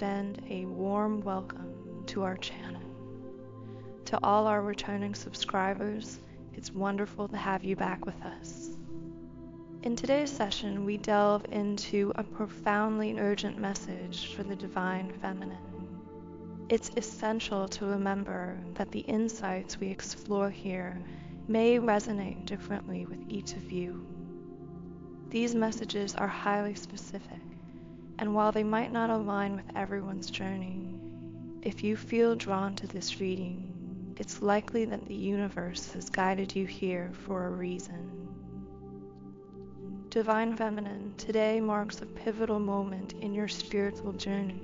extend a warm welcome to our channel. To all our returning subscribers, it's wonderful to have you back with us. In today's session, we delve into a profoundly urgent message for the Divine Feminine. It's essential to remember that the insights we explore here may resonate differently with each of you. These messages are highly specific, and while they might not align with everyone's journey, if you feel drawn to this reading, it's likely that the universe has guided you here for a reason. Divine Feminine, today marks a pivotal moment in your spiritual journey.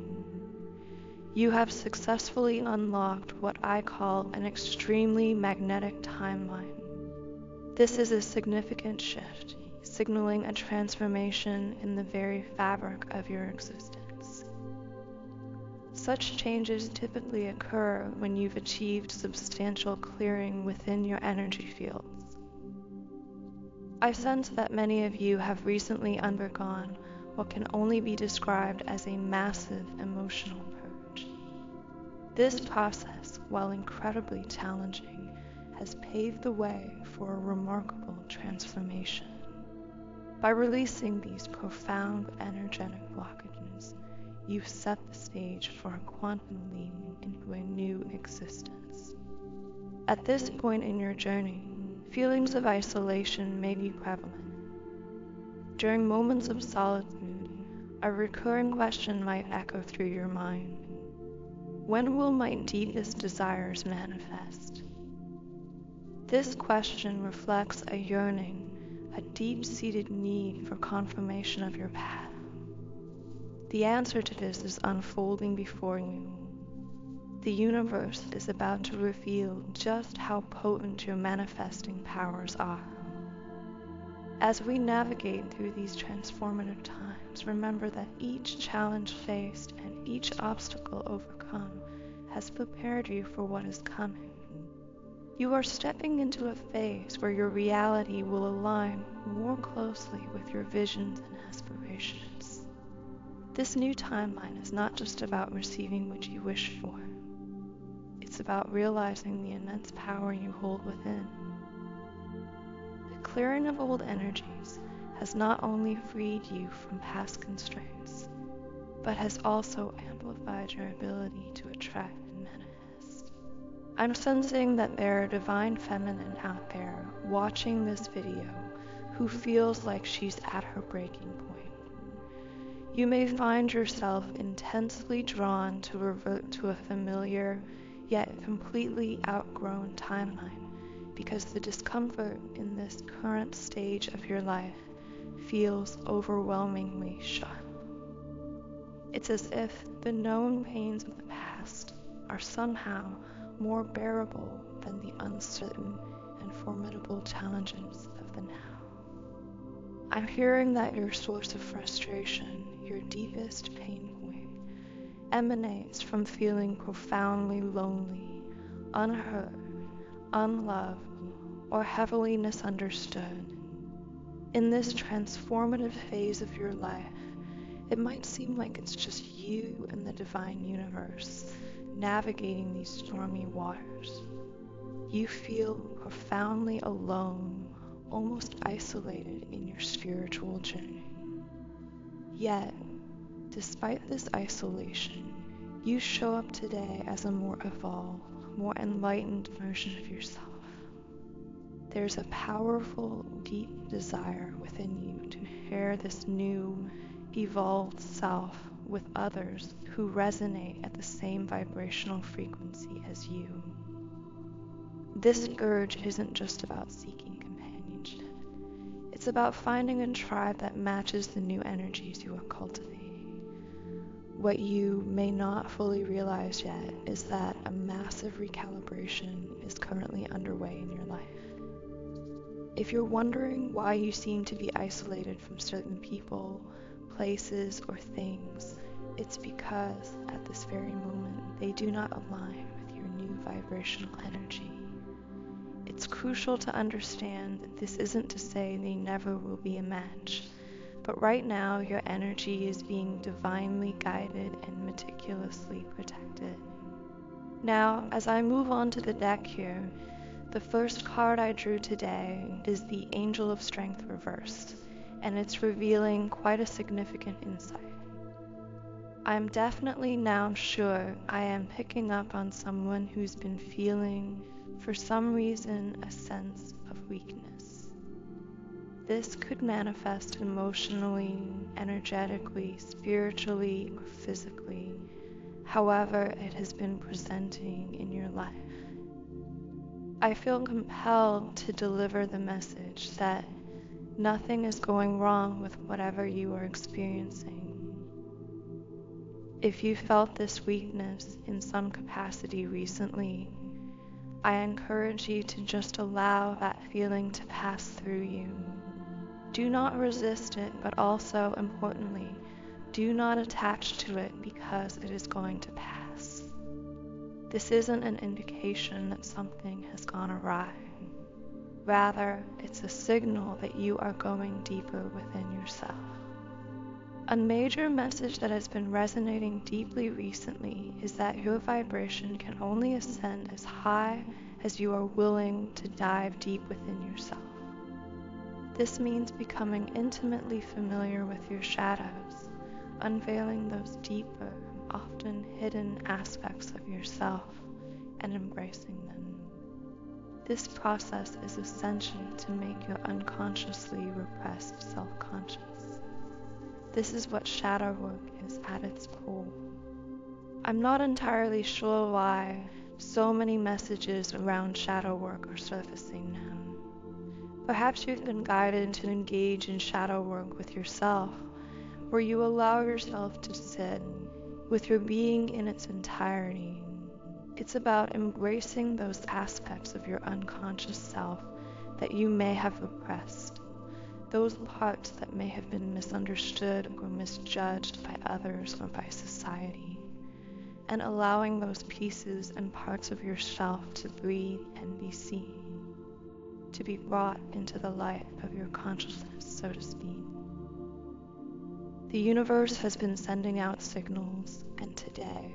You have successfully unlocked what I call an extremely magnetic timeline. This is a significant shift, signaling a transformation in the very fabric of your existence. Such changes typically occur when you've achieved substantial clearing within your energy fields. I sense that many of you have recently undergone what can only be described as a massive emotional purge. This process, while incredibly challenging, has paved the way for a remarkable transformation. By releasing these profound energetic blockages, you've set the stage for a quantum leap into a new existence. At this point in your journey, feelings of isolation may be prevalent. During moments of solitude, a recurring question might echo through your mind. When will my deepest desires manifest? This question reflects a yearning, a deep-seated need for confirmation of your path. The answer to this is unfolding before you. The universe is about to reveal just how potent your manifesting powers are. As we navigate through these transformative times, remember that each challenge faced and each obstacle overcome has prepared you for what is coming. You are stepping into a phase where your reality will align more closely with your visions and aspirations. This new timeline is not just about receiving what you wish for. It's about realizing the immense power you hold within. The clearing of old energies has not only freed you from past constraints, but has also amplified your ability to attract and manifest. I'm sensing that there are Divine Feminine out there watching this video who feels like she's at her breaking point. You may find yourself intensely drawn to revert to a familiar yet completely outgrown timeline because the discomfort in this current stage of your life feels overwhelmingly sharp. It's as if the known pains of the past are somehow more bearable than the uncertain and formidable challenges of the now. I'm hearing that your source of frustration, your deepest pain point, emanates from feeling profoundly lonely, unheard, unloved, or heavily misunderstood. In this transformative phase of your life, it might seem like it's just you and the divine universe navigating these stormy waters. You feel profoundly alone, almost isolated in your spiritual journey. Yet, despite this isolation, you show up today as a more evolved, more enlightened version of yourself. There's a powerful, deep desire within you to share this new, evolved self with others who resonate at the same vibrational frequency as you. This urge isn't just about seeking companionship. It's about finding a tribe that matches the new energies you are cultivating. What you may not fully realize yet is that a massive recalibration is currently underway in your life. If you're wondering why you seem to be isolated from certain people, places, or things, it's because at this very moment they do not align with your new vibrational energy. It's crucial to understand that this isn't to say they never will be a match, but right now your energy is being divinely guided and meticulously protected. Now, as I move on to the deck here, the first card I drew today is the Angel of Strength reversed, and it's revealing quite a significant insight. I'm definitely now sure I am picking up on someone who's been feeling, for some reason, a sense of weakness. This could manifest emotionally, energetically, spiritually, or physically, however it has been presenting in your life. I feel compelled to deliver the message that nothing is going wrong with whatever you are experiencing. If you felt this weakness in some capacity recently, I encourage you to just allow that feeling to pass through you. Do not resist it, but also, importantly, do not attach to it because it is going to pass. This isn't an indication that something has gone awry. Rather, it's a signal that you are going deeper within yourself. A major message that has been resonating deeply recently is that your vibration can only ascend as high as you are willing to dive deep within yourself. This means becoming intimately familiar with your shadows, unveiling those deeper, often hidden aspects of yourself, and embracing them. This process is essential to make your unconsciously repressed self-conscious. This is what shadow work is at its core. I'm not entirely sure why so many messages around shadow work are surfacing now. Perhaps you've been guided to engage in shadow work with yourself, where you allow yourself to sit with your being in its entirety. It's about embracing those aspects of your unconscious self that you may have repressed, those parts that may have been misunderstood or misjudged by others or by society, and allowing those pieces and parts of yourself to breathe and be seen, to be brought into the light of your consciousness, so to speak. The universe has been sending out signals, and today,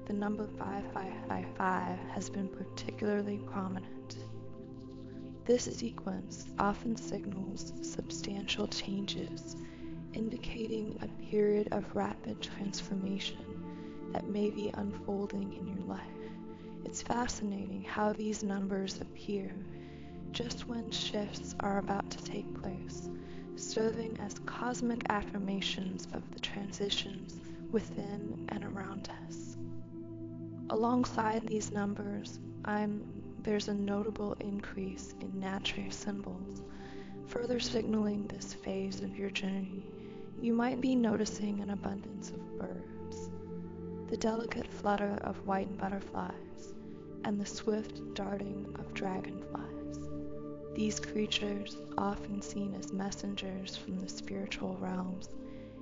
the number 5555 has been particularly prominent. This sequence often signals substantial changes, indicating a period of rapid transformation that may be unfolding in your life. It's fascinating how these numbers appear just when shifts are about to take place, serving as cosmic affirmations of the transitions within and around us. Alongside these numbers, there's a notable increase in natural symbols, further signaling this phase of your journey. You might be noticing an abundance of birds, the delicate flutter of white butterflies, and the swift darting of dragonflies. These creatures, often seen as messengers from the spiritual realms,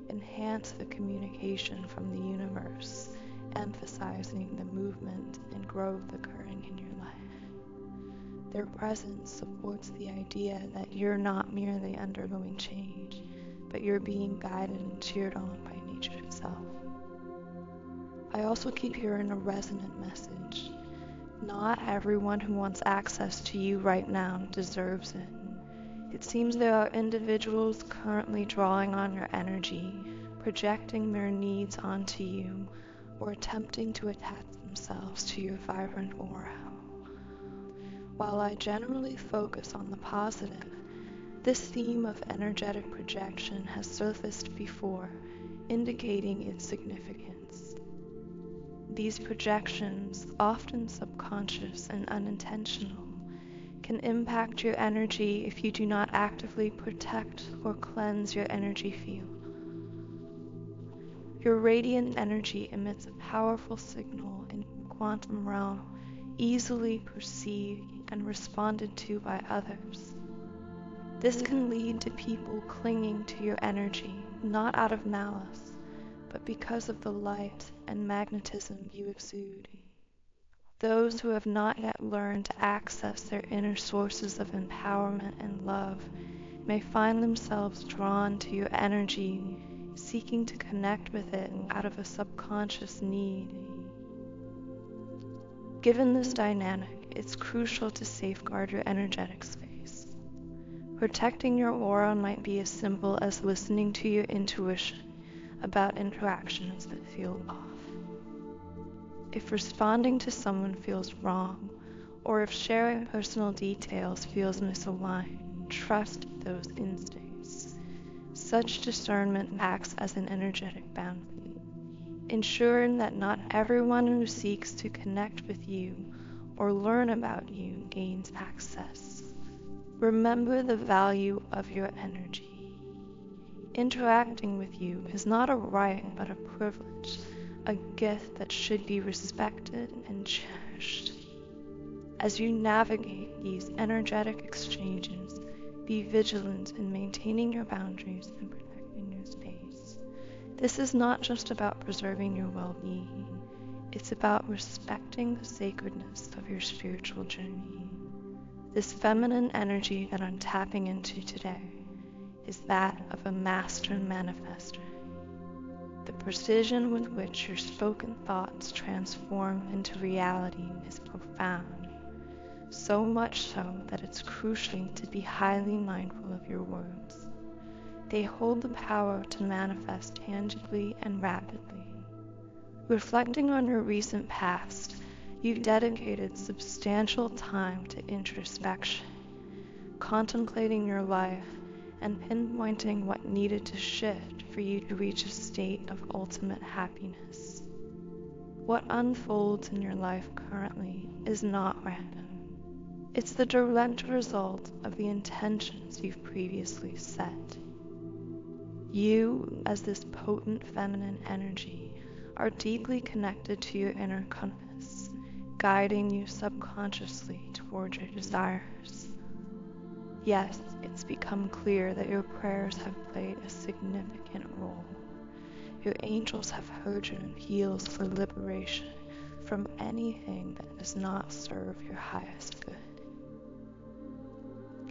enhance the communication from the universe, emphasizing the movement and growth occurring in your life. Their presence supports the idea that you're not merely undergoing change, but you're being guided and cheered on by nature itself. I also keep hearing a resonant message. Not everyone who wants access to you right now deserves it. It seems there are individuals currently drawing on your energy, projecting their needs onto you, or attempting to attach themselves to your vibrant aura. While I generally focus on the positive, this theme of energetic projection has surfaced before, indicating its significance. These projections, often subconscious and unintentional, can impact your energy if you do not actively protect or cleanse your energy field. Your radiant energy emits a powerful signal in the quantum realm, easily perceived and responded to by others. This can lead to people clinging to your energy, not out of malice, but because of the light and magnetism you exude. Those who have not yet learned to access their inner sources of empowerment and love may find themselves drawn to your energy, seeking to connect with it out of a subconscious need. Given this dynamic, it's crucial to safeguard your energetic space. Protecting your aura might be as simple as listening to your intuition about interactions that feel off. If responding to someone feels wrong, or if sharing personal details feels misaligned, trust those instincts. Such discernment acts as an energetic boundary, ensuring that not everyone who seeks to connect with you or learn about you gains access. Remember the value of your energy. Interacting with you is not a right but a privilege, a gift that should be respected and cherished. As you navigate these energetic exchanges, be vigilant in maintaining your boundaries and protecting your space. This is not just about preserving your well-being, it's about respecting the sacredness of your spiritual journey. This feminine energy that I'm tapping into today is that of a master manifester. The precision with which your spoken thoughts transform into reality is profound, so much so that it's crucial to be highly mindful of your words. They hold the power to manifest tangibly and rapidly. Reflecting on your recent past, you've dedicated substantial time to introspection, contemplating your life, and pinpointing what needed to shift for you to reach a state of ultimate happiness. What unfolds in your life currently is not random. It's the direct result of the intentions you've previously set. You, as this potent feminine energy, are deeply connected to your inner compass, guiding you subconsciously toward your desires. Yes, it's become clear that your prayers have played a significant role. Your angels have heard your appeals for liberation from anything that does not serve your highest good.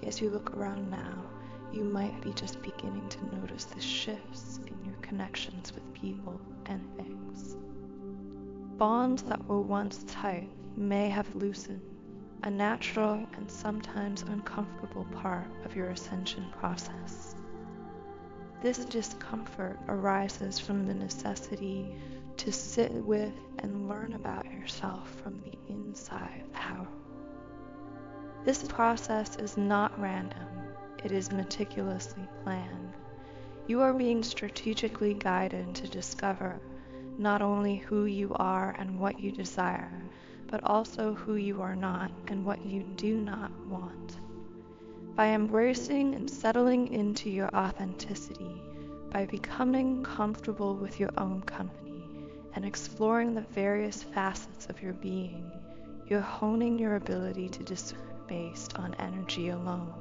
As you look around now, you might be just beginning to notice the shifts in your connections with people and things. Bonds that were once tight may have loosened, a natural and sometimes uncomfortable part of your ascension process. This discomfort arises from the necessity to sit with and learn about yourself from the inside out. This process is not random, it is meticulously planned. You are being strategically guided to discover not only who you are and what you desire, but also who you are not and what you do not want. By embracing and settling into your authenticity, by becoming comfortable with your own company and exploring the various facets of your being, you're honing your ability to discern based on energy alone.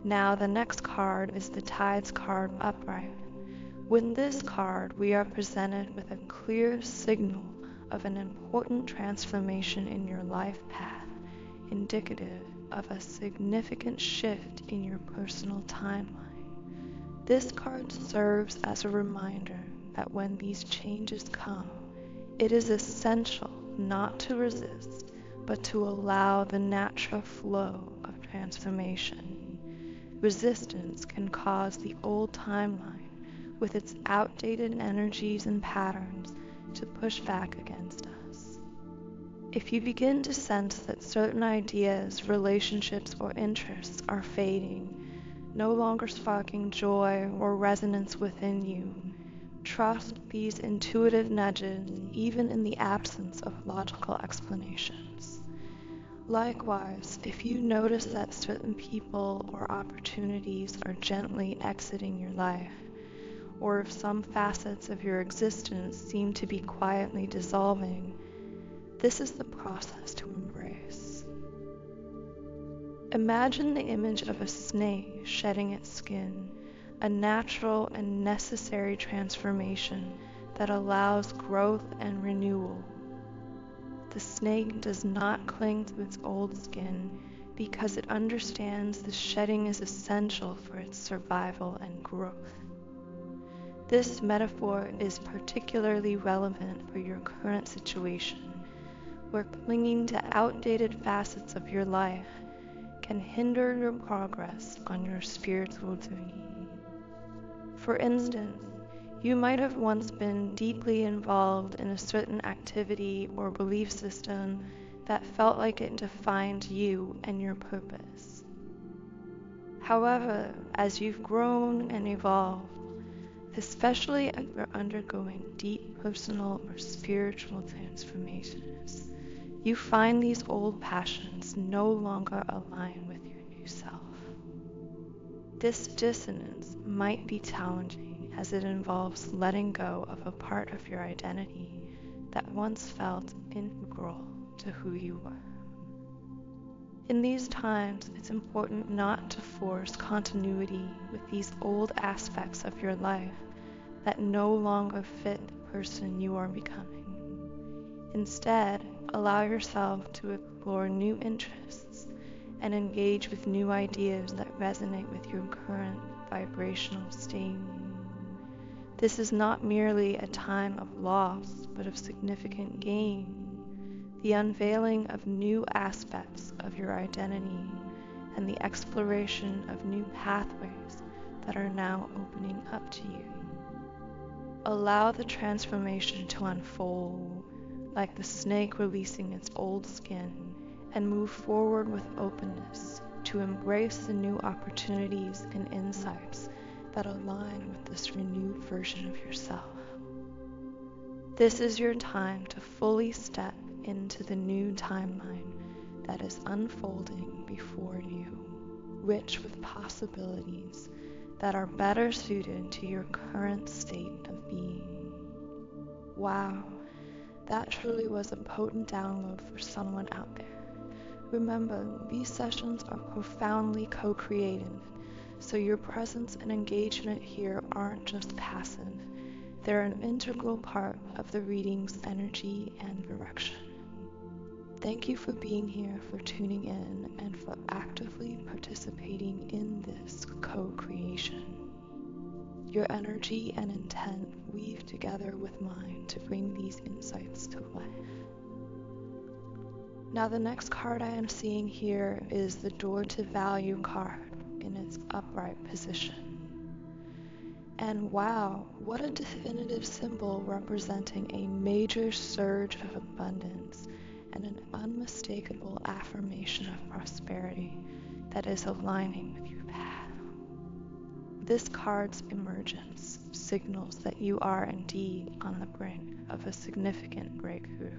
Now the next card is the Tides card upright. With this card, we are presented with a clear signal of an important transformation in your life path, indicative of a significant shift in your personal timeline. This card serves as a reminder that when these changes come, it is essential not to resist, but to allow the natural flow of transformation. Resistance can cause the old timeline, with its outdated energies and patterns, to push back against us. If you begin to sense that certain ideas, relationships, or interests are fading, no longer sparking joy or resonance within you, trust these intuitive nudges even in the absence of logical explanations. Likewise, if you notice that certain people or opportunities are gently exiting your life, or if some facets of your existence seem to be quietly dissolving, this is the process to embrace. Imagine the image of a snake shedding its skin, a natural and necessary transformation that allows growth and renewal. The snake does not cling to its old skin, because it understands the shedding is essential for its survival and growth. This metaphor is particularly relevant for your current situation, where clinging to outdated facets of your life can hinder your progress on your spiritual journey. For instance, you might have once been deeply involved in a certain activity or belief system that felt like it defined you and your purpose. However, as you've grown and evolved, especially as you're undergoing deep personal or spiritual transformations, you find these old passions no longer align with your new self. This dissonance might be challenging as it involves letting go of a part of your identity that once felt integral to who you were. In these times, it's important not to force continuity with these old aspects of your life that no longer fit the person you are becoming. Instead, allow yourself to explore new interests and engage with new ideas that resonate with your current vibrational state. This is not merely a time of loss, but of significant gain, the unveiling of new aspects of your identity and the exploration of new pathways that are now opening up to you. Allow the transformation to unfold like the snake releasing its old skin, and move forward with openness to embrace the new opportunities and insights that align with this renewed version of yourself. This is your time to fully step into the new timeline that is unfolding before you, rich with possibilities that are better suited to your current state of being. Wow, that truly was a potent download for someone out there. Remember, these sessions are profoundly co-creative, so your presence and engagement here aren't just passive. They're an integral part of the reading's energy and direction. Thank you for being here, for tuning in, and for actively participating in this co-creation. Your energy and intent weave together with mine to bring these insights to life. Now the next card I am seeing here is the Door to Value card in its upright position. And wow, what a definitive symbol representing a major surge of abundance and an unmistakable affirmation of prosperity that is aligning with your path. This card's emergence signals that you are indeed on the brink of a significant breakthrough,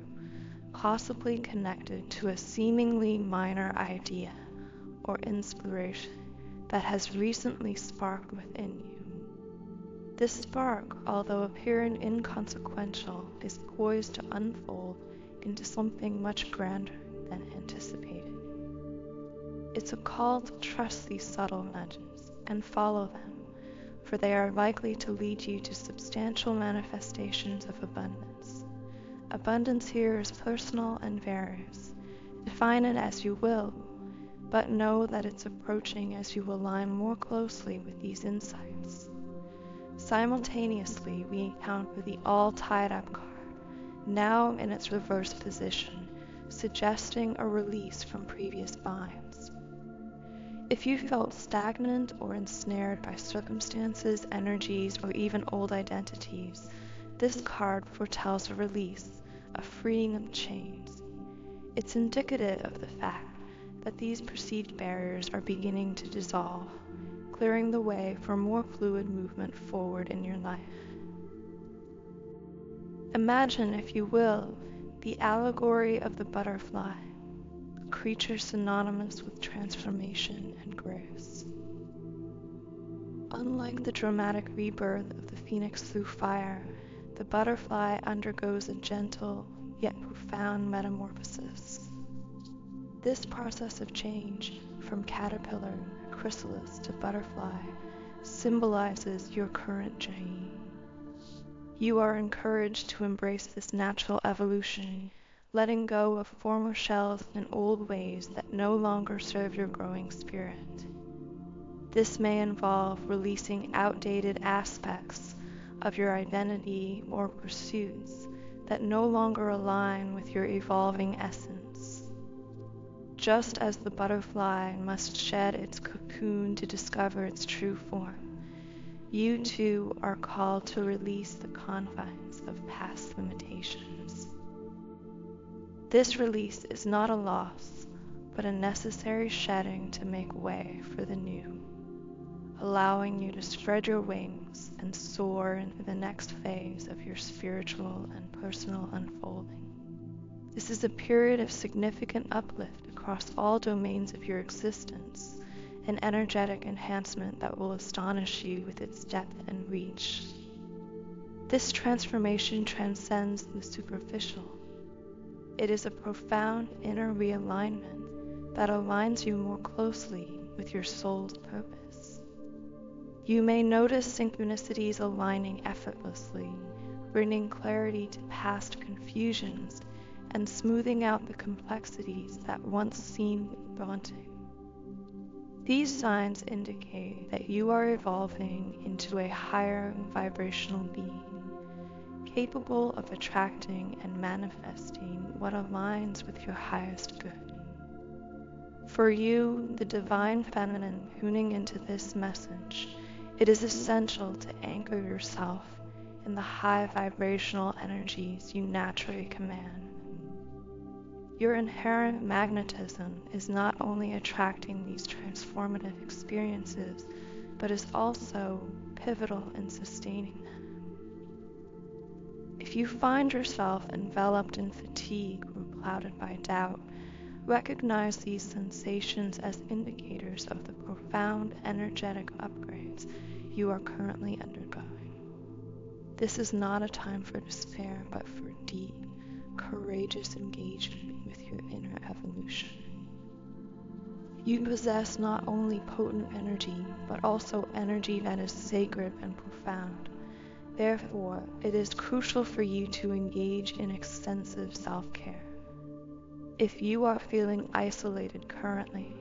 possibly connected to a seemingly minor idea or inspiration that has recently sparked within you. This spark, although appearing inconsequential, is poised to unfold into something much grander than anticipated. It's a call to trust these subtle nudges and follow them, for they are likely to lead you to substantial manifestations of abundance. Abundance here is personal and varies. Define it as you will, but know that it's approaching as you align more closely with these insights. Simultaneously, we encounter the all-tied-up card, now in its reverse position, suggesting a release from previous binds. If you felt stagnant or ensnared by circumstances, energies, or even old identities, this card foretells a release, a freeing of chains. It's indicative of the fact that these perceived barriers are beginning to dissolve, clearing the way for more fluid movement forward in your life. Imagine, if you will, the allegory of the butterfly, a creature synonymous with transformation and grace. Unlike the dramatic rebirth of the phoenix through fire, the butterfly undergoes a gentle yet profound metamorphosis. This process of change, from caterpillar, chrysalis to butterfly, symbolizes your current journey. You are encouraged to embrace this natural evolution, letting go of former shells and old ways that no longer serve your growing spirit. This may involve releasing outdated aspects of your identity or pursuits that no longer align with your evolving essence. Just as the butterfly must shed its cocoon to discover its true form, you too are called to release the confines of past limitations. This release is not a loss, but a necessary shedding to make way for the new, allowing you to spread your wings and soar into the next phase of your spiritual and personal unfolding. This is a period of significant uplift across all domains of your existence, an energetic enhancement that will astonish you with its depth and reach. This transformation transcends the superficial. It is a profound inner realignment that aligns you more closely with your soul's purpose. You may notice synchronicities aligning effortlessly, bringing clarity to past confusions and smoothing out the complexities that once seemed daunting. These signs indicate that you are evolving into a higher vibrational being, capable of attracting and manifesting what aligns with your highest good. For you, the divine feminine tuning into this message, it is essential to anchor yourself in the high vibrational energies you naturally command. Your inherent magnetism is not only attracting these transformative experiences, but is also pivotal in sustaining them. If you find yourself enveloped in fatigue or clouded by doubt, recognize these sensations as indicators of the profound energetic upgrades you are currently undergoing. This is not a time for despair, but for deep, courageous engagement with your inner evolution. You possess not only potent energy, but also energy that is sacred and profound. Therefore, it is crucial for you to engage in extensive self-care. If you are feeling isolated currently,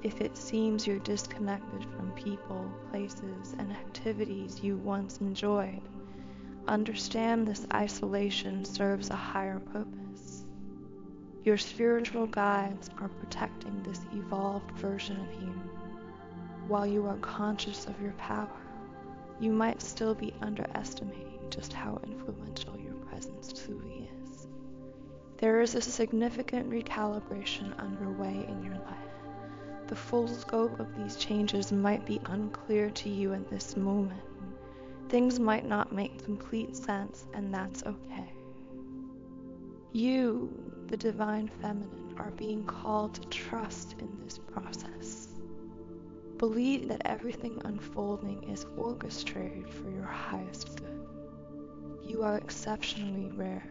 if it seems you're disconnected from people, places, and activities you once enjoyed, understand this isolation serves a higher purpose. Your spiritual guides are protecting this evolved version of you. While you are conscious of your power, you might still be underestimating just how influential your presence truly is. There is a significant recalibration underway in your life. The full scope of these changes might be unclear to you at this moment. Things might not make complete sense, and that's okay. You, the divine feminine, are being called to trust in this process. Believe that everything unfolding is orchestrated for your highest good. You are exceptionally rare.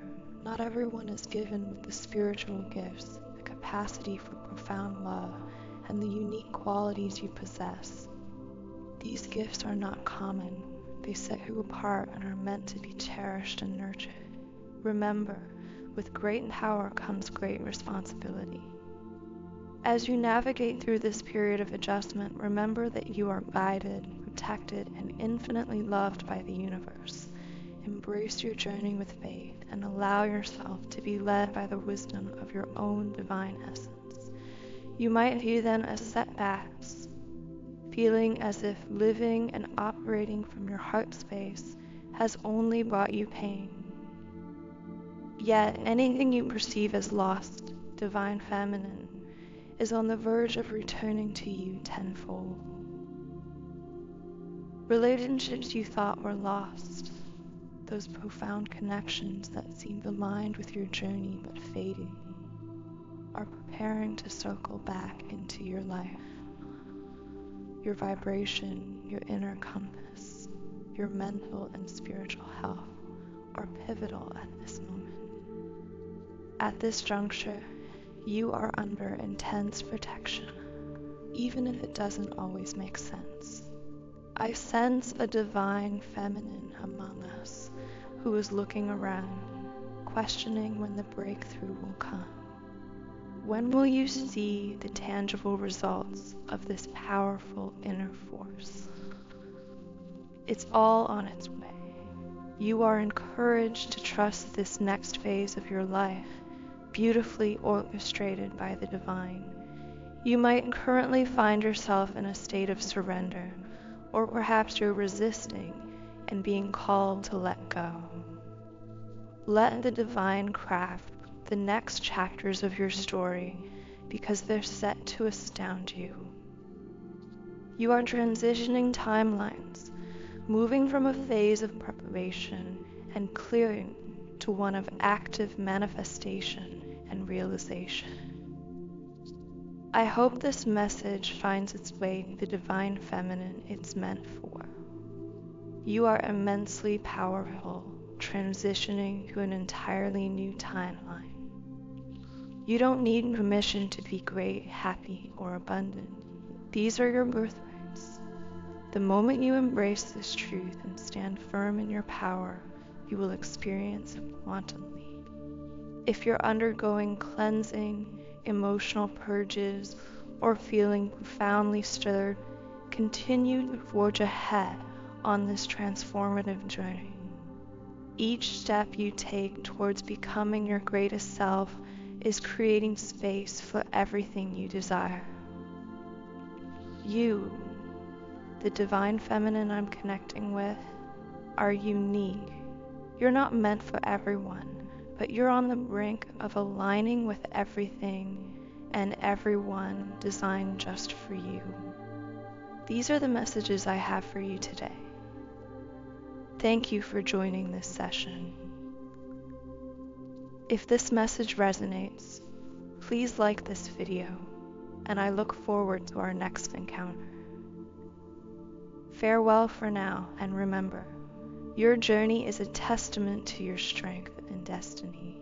Not everyone is given with the spiritual gifts, the capacity for profound love, and the unique qualities you possess. These gifts are not common. They set you apart and are meant to be cherished and nurtured. Remember, with great power comes great responsibility. As you navigate through this period of adjustment, remember that you are guided, protected, and infinitely loved by the universe. Embrace your journey with faith and allow yourself to be led by the wisdom of your own divine essence. You might view them as setbacks, feeling as if living and operating from your heart space has only brought you pain. Yet anything you perceive as lost, divine feminine, is on the verge of returning to you tenfold. Relationships you thought were lost, those profound connections that seemed aligned with your journey but faded, are preparing to circle back into your life. Your vibration, your inner compass, your mental and spiritual health are pivotal at this moment. At this juncture, you are under intense protection, even if it doesn't always make sense. I sense a divine feminine among us who is looking around, questioning when the breakthrough will come. When will you see the tangible results of this powerful inner force? It's all on its way. You are encouraged to trust this next phase of your life, beautifully orchestrated by the divine. You might currently find yourself in a state of surrender, or perhaps you're resisting and being called to let go. Let the divine craft the next chapters of your story because they're set to astound you. You are transitioning timelines, moving from a phase of preparation and clearing to one of active manifestation and realization. I hope this message finds its way to the divine feminine it's meant for. You are immensely powerful, transitioning to an entirely new timeline. You don't need permission to be great, happy, or abundant. These are your birthrights. The moment you embrace this truth and stand firm in your power, you will experience it quantumly. If you're undergoing cleansing, emotional purges, or feeling profoundly stirred, continue to forge ahead on this transformative journey. Each step you take towards becoming your greatest self is creating space for everything you desire. You, the divine feminine I'm connecting with, are unique. You're not meant for everyone, but you're on the brink of aligning with everything and everyone designed just for you. These are the messages I have for you today. Thank you for joining this session. If this message resonates, please like this video, and I look forward to our next encounter. Farewell for now, and remember, your journey is a testament to your strength and destiny.